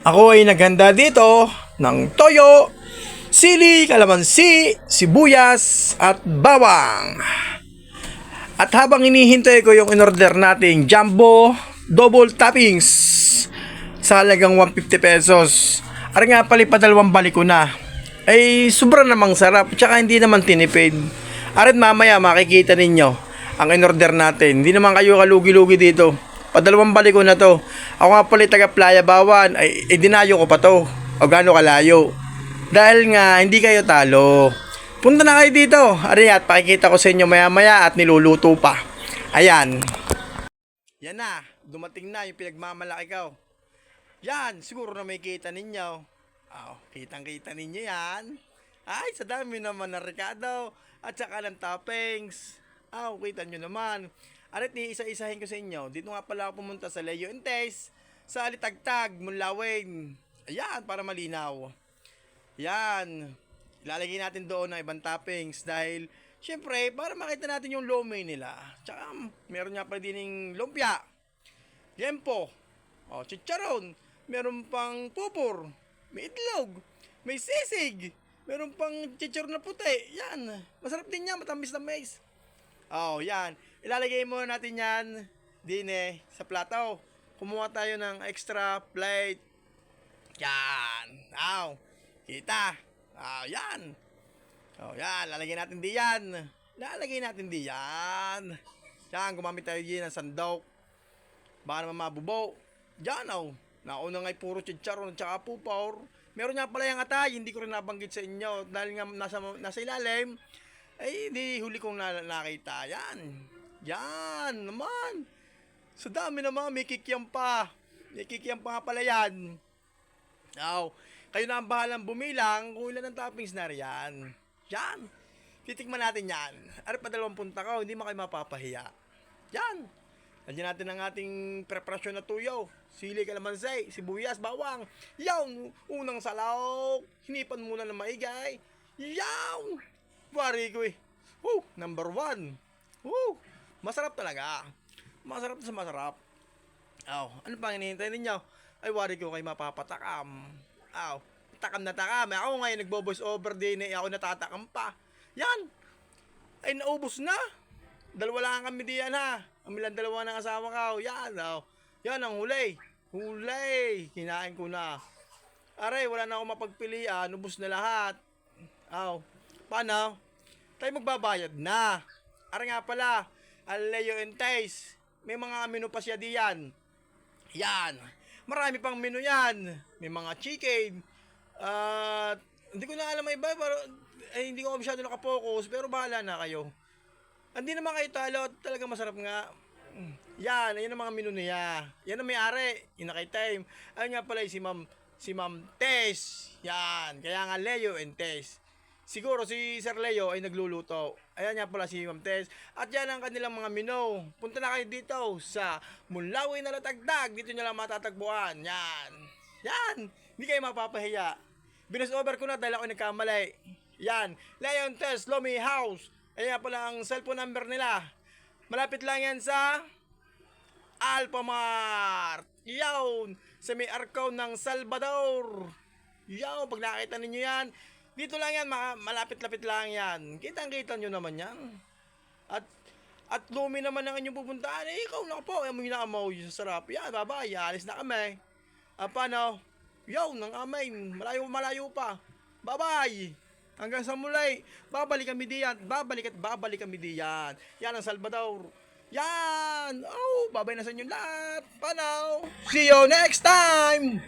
Ako ay naghanda dito ng toyo, sili, kalamansi, sibuyas at bawang. At habang hinihintay ko yung in-order nating jumbo double toppings sa halagang 150 pesos. Ara nga pala padalawang balik ko na. Ay sobra namang sarap, tsaka hindi naman tinipid. Arit mamaya makikita ninyo ang in-order natin. Hindi naman kayo kalugi-lugi dito. Padalawang balik ko na to. Ako nga pala taga Playa Bawan. Ay dinayo ko pa to. O gaano kalayo. Dahil nga hindi kayo talo. Punta na kayo dito. Ari at pakikita ko sa inyo maya maya at niluluto pa. Ayan. Yan na. Dumating na yung pinagmamalaki ko. Yan. Siguro na may kita ninyo. Kitang kita ninyo yan. Ay sa dami naman ng Ricardo. At saka ng toppings. Kita nyo naman. Arit ni isa-isahin ko sa inyo. Dito nga pala ako pumunta sa Leo and Taste, sa Alitagtag, Munlawin. Ayan, para malinaw. Yan. Ilalagay natin doon ng ibang toppings dahil syempre, para makita natin yung lomay nila. Tsaka, meron nga pala din yung lumpia. Liempo. Chicharon. Meron pang pupur. May itlog. May sisig. Meron pang chicharon na puti. Yan. Masarap din yan. Matamis na mais. Yan. Ilalagay muna natin yan din sa plato. Kumuha tayo ng extra plate. Yan. Kita. Yan. Yan. Lalagay natin diyan. Yan. Gumamit tayo din ng sandok. Baka naman mabubo. Yan. Nauna nga'y puro chicharon at saka pupaw. Meron nga pala yung atay. Hindi ko rin nabanggit sa inyo. Dahil nga nasa ilalim. Ay, hindi huli kong nakita. Yan naman. Sa dami naman, may kikiam pa. May kikiam pa nga pala yan. Kayo na ang bahalang bumilang kung ilan ang toppings na riyan. Yan. Titikman natin yan. Ari pa 20 punta ko, hindi mo kayo mapapahiya. Yan. Nandiyan natin ang ating preparasyon na tuyo. Sili, kalamansi, sibuyas, bawang. Yan. Unang salaw. Hinipan muna ng maigay. Yan. Wari ko number 1. Masarap talaga. Masarap sa masarap. Ano pang hinihintay ninyo? Ay, wari ko kayo mapapatakam. Takam na takam. Ako ngayon nagbo-voice over din ako natatakam pa. Yan. Ay, naubos na. Dalawa lang kami diyan ha. Amilang dalawa ng asawa ko. Yan. Yan ang huli. Kinain ko na. Aray, wala na ako mapagpilian. Ubos na lahat. Paano? Tayo magbabayad na. Ara nga pala, Leo and Taste. May mga menu pa siya diyan. Yan. Marami pang menu yan. May mga chicken. Hindi ko na alam iba. Pero, hindi ko masyado nakapokus. Pero bahala na kayo. Hindi naman kayo talo. Talaga masarap nga. Yan. Ayan ang mga menu niya. Yan ang may-ari. Yung nakay-time. Ayun nga pala si Ma'am Tess. Yan. Kaya nga Leo and Taste. Siguro si Sir Leo ay nagluluto. Ayan nga pala si Ma'am Tess. At yan ang kanilang mga menu. Punta na kayo dito sa Munlawin na Latagdag. Dito nyo lang matatagpuan. Yan. Hindi kayo mapapahiya. Binas over ko na dahil ako nagkamali. Yan. Leo and Tess, Lomi House. Ayan nga pala ang cellphone number nila. Malapit lang yan sa Alphamart. Yan. Sa may arkaw ng Salvador. Yan. Pag nakita ninyo yan, dito lang yan, malapit-lapit lang yan. Kitang-kita nyo naman yan. At lumi naman ang inyong pupuntaan. Ikaw na po, amoy na amoy. Sarap. Yan, bye-bye. Alis na kami. Paano? Ang amay. Malayo pa. Bye-bye. Hanggang sa muli. Babalik kami diyan. Babalik kami diyan. Yan ang Salvador. Yan. Bye-bye na sa inyo lahat. Paano? See you next time.